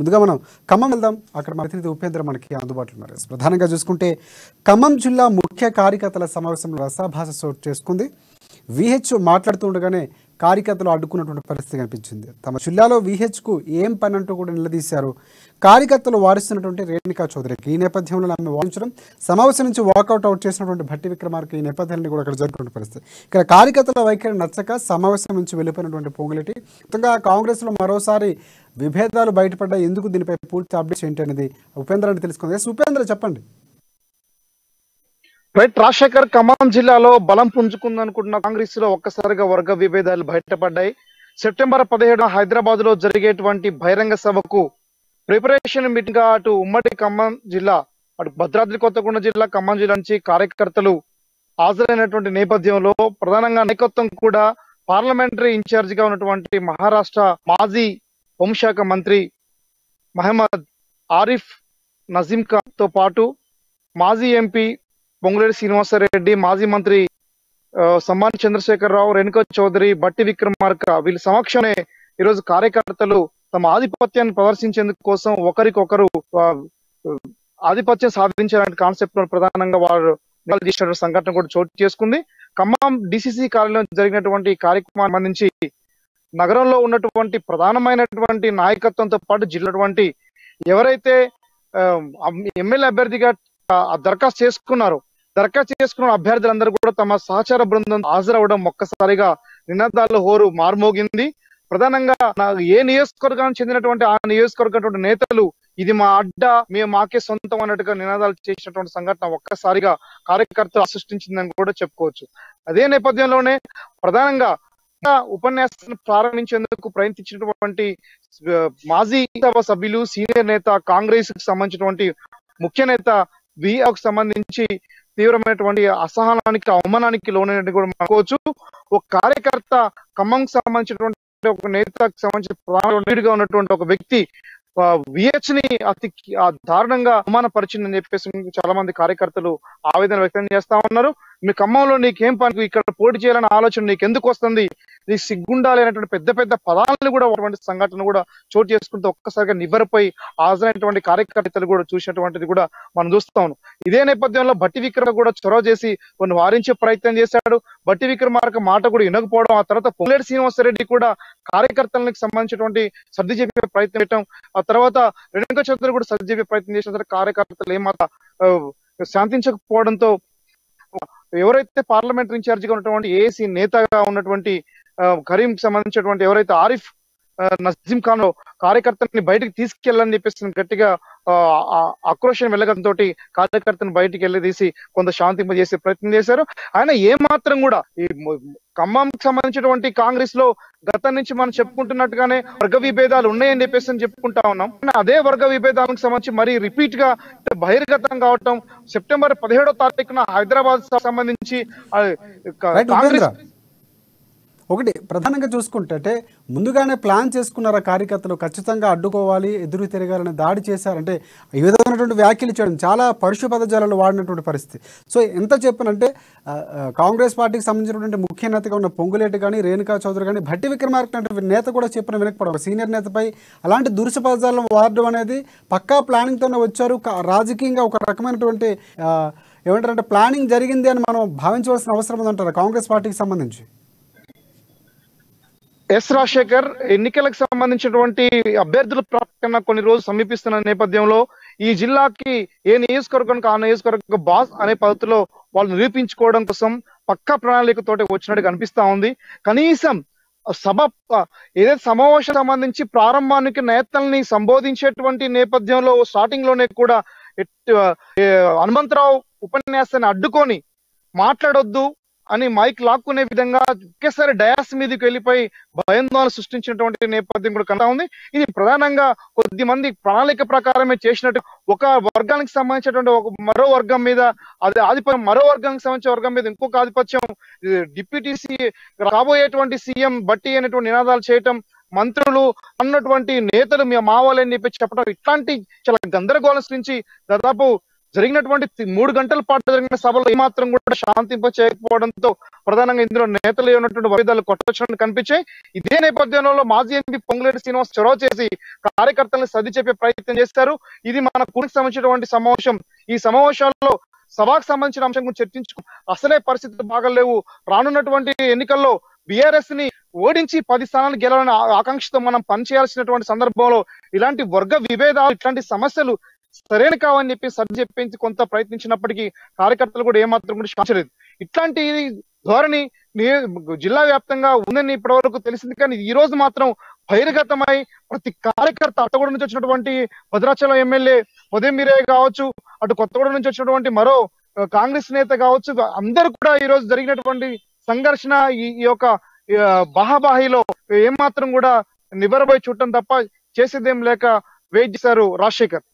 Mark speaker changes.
Speaker 1: ముందుగా మనం ఖమ్మం వెళ్దాం. అక్కడ మన ప్రతినిధి ఉపేంద్ర మనకి అందుబాటులో ఉన్నారు. ప్రధానంగా చూసుకుంటే ఖమ్మం జిల్లా ముఖ్య కార్యకర్తల సమావేశంలో రసాభాస చోటు చేసుకుంది. విహెచ్ మాట్లాడుతుండగానే కార్యకర్తలు అడ్డుకున్నటువంటి పరిస్థితి కనిపించింది. తమ జిల్లాలో విహెచ్కు ఏం పని అంటూ కూడా నిలదీశారు. కార్యకర్తలు వారిస్తున్నటువంటి రేణుకా చౌదరికి ఈ నేపథ్యంలో ఆమె వాదించడం, సమావేశం నుంచి వాకౌట్ చేసినటువంటి భట్టి విక్రమార్క ఈ నేపథ్యాన్ని కూడా అక్కడ జరుగుతున్న పరిస్థితి. ఇక్కడ కార్యకర్తల వైఖరి నచ్చక సమావేశం నుంచి వెళ్ళిపోయినటువంటి పొంగులేటి మొత్తంగా కాంగ్రెస్లో మరోసారి విభేదాలు బయటపడ్డాయి. ఎందుకు దీనిపై పూర్తి అప్డేట్స్ ఏంటి అనేది ఉపేంద్ర అని తెలుసుకుంది. ఉపేంద్ర చెప్పండి.
Speaker 2: రైట్, రాజశేఖర్ ఖమ్మం జిల్లాలో బలం పుంజుకుందనుకుంటున్న కాంగ్రెస్ లో ఒక్కసారిగా వర్గ విభేదాలు బయటపడ్డాయి. సెప్టెంబర్ 17 హైదరాబాద్ లో జరిగేటువంటి బహిరంగ సభకు ప్రిపరేషన్ మీటింగ్ గా అటు ఉమ్మడి ఖమ్మం జిల్లా, అటు భద్రాద్రి కొత్తగూడెం జిల్లా, ఖమ్మం జిల్లా నుంచి కార్యకర్తలు హాజరైనటువంటి నేపథ్యంలో ప్రధానంగా నాయకత్వం కూడా పార్లమెంటరీ ఇన్ఛార్జ్ గా ఉన్నటువంటి మహారాష్ట్ర మాజీ హోంశాఖ మంత్రి మహమ్మద్ ఆరిఫ్ నజీం ఖాన్ తో పాటు మాజీ ఎంపీ పొంగులేటి శ్రీనివాసరెడ్డి, మాజీ మంత్రి సమ్మాని చంద్రశేఖరరావు, రేణుకా చౌదరి, భట్టి విక్రమార్క వీళ్ళ సమక్షంలో ఈరోజు కార్యకర్తలు తమ ఆధిపత్యాన్ని ప్రదర్శించేందుకు కోసం ఒకరికొకరు ఆధిపత్యం సాధించాలనే కాన్సెప్ట్ లో ప్రధానంగా వారు చేసిన సంఘటన కూడా చోటు చేసుకుంది. ఖమ్మం డిసిసి కార్యాలయం జరిగినటువంటి కార్యక్రమానికి సంబంధించి నగరంలో ఉన్నటువంటి ప్రధానమైనటువంటి నాయకత్వంతో పాటు జిల్లాటువంటి ఎవరైతే ఎమ్మెల్యే అభ్యర్థిగా దరఖాస్తు చేసుకున్న అభ్యర్థులందరూ కూడా తమ సహచార బృందం హాజరవడం ఒక్కసారిగా నినాదాల్లో హోరు మార్మోగింది. ప్రధానంగా ఏ నియోజకవర్గానికి చెందినటువంటి ఆ నియోజకవర్గం నేతలు ఇది మా అడ్డ, మేము మాకే సొంతం అన్నట్టుగా నినాదాలు చేసినటువంటి సంఘటన ఒక్కసారిగా కార్యకర్తలు సృష్టించిందని కూడా చెప్పుకోవచ్చు. అదే నేపథ్యంలోనే ప్రధానంగా ఉపన్యాసాన్ని ప్రారంభించేందుకు ప్రయత్నించినటువంటి మాజీ సభ సభ్యులు, సీనియర్ నేత, కాంగ్రెస్ కి సంబంధించినటువంటి ముఖ్య నేత విఆకు సంబంధించి తీవ్రమైనటువంటి అసహనానికి, అవమానానికి లోనైనట్టు కూడా అనుకోవచ్చు. ఒక కార్యకర్త, ఖమ్మంకి సంబంధించినటువంటి ఒక నేతకు సంబంధించిన ప్రధానంగా ఉన్నటువంటి ఒక వ్యక్తి విహెచ్ ని అతి దారుణంగా అవమానపరిచిందని చెప్పేసి చాలా మంది కార్యకర్తలు ఆవేదన వ్యక్తం చేస్తా ఉన్నారు. మీ ఖమ్మంలో నీకేం పని, ఇక్కడ పోటీ చేయాలనే ఆలోచన నీకు ఎందుకు వస్తుంది, నీకు సిగ్గుండాలి అనేటువంటి పెద్ద పెద్ద పదాలను కూడా అటువంటి సంఘటన కూడా చోటు చేసుకుంటూ ఒక్కసారిగా నివ్వెరపై హాజరైనటువంటి కార్యకర్తలు కూడా చూసినటువంటిది కూడా మనం చూస్తా ఉన్నాం. ఇదే నేపథ్యంలో భట్టి విక్రమ కూడా చొరవ చేసి కొన్ని వారించే ప్రయత్నం చేశాడు. భట్టి విక్రమార్క మాట కూడా వినకపోవడం, ఆ తర్వాత పొంగులేటి శ్రీనివాసరెడ్డి కూడా కార్యకర్తలకు సంబంధించినటువంటి సర్ది చెప్పే ప్రయత్నం చేయడం, ఆ తర్వాత రేణుకా చౌదరి కూడా సర్ది చెప్పే ప్రయత్నం చేసిన కార్యకర్తలు ఏమాత్రం శాంతించకపోవడంతో ఎవరైతే పార్లమెంటరీ ఇన్ఛార్జ్ గా ఉన్నటువంటి ఏసీ నేతగా ఉన్నటువంటి కరీం సంబంధించినటువంటి ఎవరైతే ఆరిఫ్ నజీం ఖాన్ కార్యకర్తని బయటకు తీసుకెళ్ళని చెప్పేసి గట్టిగా ఆక్రోషం వెళ్ళగంతో కార్యకర్తను బయటికి వెళ్ళదీసి కొంత శాంతింపజేసే ప్రయత్నం చేశారు. ఆయన ఏమాత్రం కూడా ఈ ఖమ్మంకి సంబంధించినటువంటి కాంగ్రెస్ లో గతం నుంచి మనం చెప్పుకుంటున్నట్టుగానే వర్గ విభేదాలు ఉన్నాయని చెప్పేసి చెప్పుకుంటా ఉన్నాం. అదే వర్గ విభేదాలకు సంబంధించి మరి రిపీట్ గా బహిర్గతం కావటం, సెప్టెంబర్ 17వ తారీఖున హైదరాబాద్ సంబంధించి కాంగ్రెస్
Speaker 1: ఒకటి ప్రధానంగా చూసుకుంటే ముందుగానే ప్లాన్ చేసుకున్నారా కార్యకర్తలు ఖచ్చితంగా అడ్డుకోవాలి, ఎదురు తిరగాలని దాడి చేశారంటే ఈ విధమైనటువంటి వ్యాఖ్యలు చేయడం చాలా పరుష పదజాలను వాడినటువంటి పరిస్థితి. సో ఎంత చెప్పనంటే కాంగ్రెస్ పార్టీకి సంబంధించినటువంటి ముఖ్య నేతగా ఉన్న పొంగులేటి కానీ, రేణుకా చౌదరి కానీ, భట్టి విక్రమార్క నేత కూడా చెప్పిన వినకపోవడం, సీనియర్ నేతపై అలాంటి దురుస పదజాలను వాడడం అనేది పక్కా ప్లానింగ్తోనే వచ్చారు. రాజకీయంగా ఒక రకమైనటువంటి ఏమంటారంటే ప్లానింగ్ జరిగింది అని మనం భావించవలసిన అవసరం ఉందంటారు కాంగ్రెస్ పార్టీకి సంబంధించి.
Speaker 2: ఎస్ రాజశేఖర్, ఎన్నికలకు సంబంధించినటువంటి అభ్యర్థుల ప్రకటన కొన్ని రోజులు సమీపిస్తున్న నేపథ్యంలో ఈ జిల్లాకి ఏ నియోజకవర్గానికి ఆ నియోజకవర్గ బాస్ అనే పద్ధతిలో వాళ్ళు నిరూపించుకోవడం కోసం పక్కా ప్రణాళికతోటి వచ్చినట్టు కనిపిస్తా ఉంది. కనీసం సభ ఏదైతే సమావేశం సంబంధించి ప్రారంభానికి నేతల్ని సంబోధించేటువంటి నేపథ్యంలో స్టార్టింగ్ లోనే కూడా హనుమంతరావు ఉపన్యాసాన్ని అడ్డుకొని మాట్లాడొద్దు అని మైక్ లాక్కునే విధంగా ఒకేసారి డయాస్ మీదకి వెళ్ళిపోయి భయాందోళన సృష్టించినటువంటి నేపథ్యం కూడా కనబడతా ఉంది. ఇది ప్రధానంగా కొద్ది మంది ప్రణాళిక ప్రకారమే చేసినట్టు, ఒక వర్గానికి సంబంధించినటువంటి ఒక మరో వర్గం మీద అది ఆధిపత్యం, మరో వర్గానికి సంబంధించిన వర్గం మీద ఇంకొక ఆధిపత్యం, డిప్యూటీ రాబోయేటువంటి సీఎం బట్టి అనేటువంటి నినాదాలు చేయటం, మంత్రులు అన్నటువంటి నేతలు మీ మావాలని చెప్పి చెప్పడం, ఇట్లాంటి చాలా గందరగోళం నుంచి దాదాపు జరిగినటువంటి 3 గంటల పాటు జరిగిన సభలో ఏమాత్రం కూడా శాంతింప చేయకపోవడంతో ప్రధానంగా ఇందులో నేతలు ఉన్నటువంటి వివిధాలు కొట్టొచ్చినట్టు కనిపించాయి. ఇదే నేపథ్యంలో మాజీ ఎంపీ పొంగులేటి శ్రీనివాస్ చొరవ చేసి కార్యకర్తలను సర్ది చెప్పే ప్రయత్నం చేశారు. ఇది మన కూనికి సంబంధించినటువంటి సమావేశం. ఈ సమావేశాల్లో సభకు సంబంధించిన అంశం గురించి చర్చించుకు అసలే పరిస్థితులు బాగలేవు. రానున్నటువంటి ఎన్నికల్లో బీఆర్ఎస్ ని ఓడించి 10 స్థానాలు గెలవాలని ఆకాంక్షతో మనం పనిచేయాల్సినటువంటి సందర్భంలో ఇలాంటి వర్గ విభేదాలు, ఇట్లాంటి సమస్యలు సరైన కావని చెప్పి సర్ది చెప్పించి కొంత ప్రయత్నించినప్పటికీ కార్యకర్తలు కూడా ఏమాత్రం కూడా శాంతించలేదు. ఇట్లాంటి ధోరణి జిల్లా వ్యాప్తంగా ఉందని ఇప్పటి వరకు తెలిసింది. కానీ ఈ రోజు మాత్రం బహిర్గతమై ప్రతి కార్యకర్త అట్టగూడ నుంచి వచ్చినటువంటి భద్రాచలం ఎమ్మెల్యే ఉదయం మీరే కావచ్చు, అటు కొత్తగూడ నుంచి వచ్చినటువంటి మరో కాంగ్రెస్ నేత కావచ్చు, అందరూ కూడా ఈ రోజు జరిగినటువంటి సంఘర్షణ ఈ యొక్క బాహాబాహిలో ఏమాత్రం కూడా నిబరబోయి చూడటం తప్ప చేసేదేం లేక వెయిట్ చేశారు రాజశేఖర్.